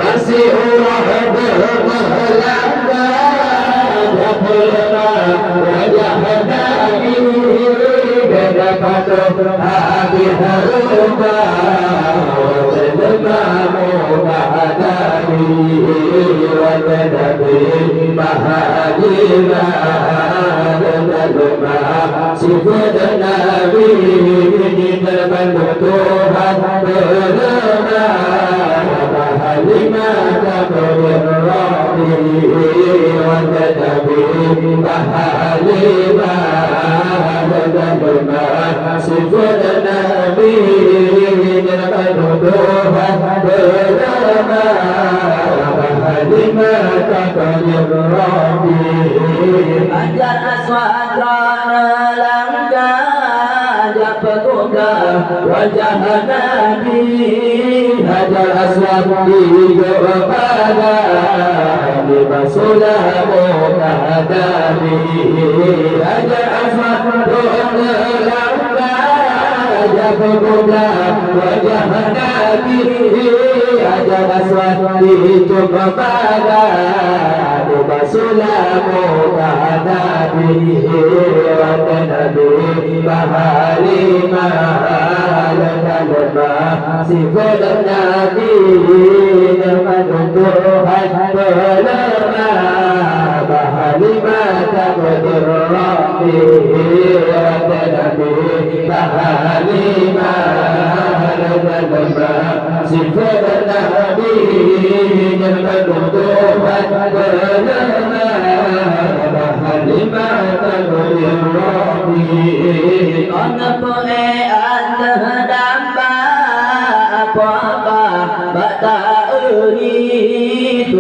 masih Allah bermelanda wajah Nabi beda patuh hati harumba wajah muhadari wajah Nabi mahadira wajah sifat Nabi terbantu Tuhan berlama halimah kabir Rabbi wajah Nabi halimah wajah sifat Nabi terbantu Tuhan berlama halimah kabir Rabbi Hajar Aswad rana langka pemuda wajah Nabi Hajar Aswad di kepada di basulah muhadari Hajar Aswad berlamba wajah pemuda wajah Nabi Hajar Aswad di kepada di basulah muhadari wajah Nabi halimah sifat Nabi terbantu Tuhan berlama halimah kabir Rabbi wajah Nabi halimah sifat Nabi terbantu Tuhan berlama halimah kabir Rabbi Ona poe anda damba apa-apa bata uri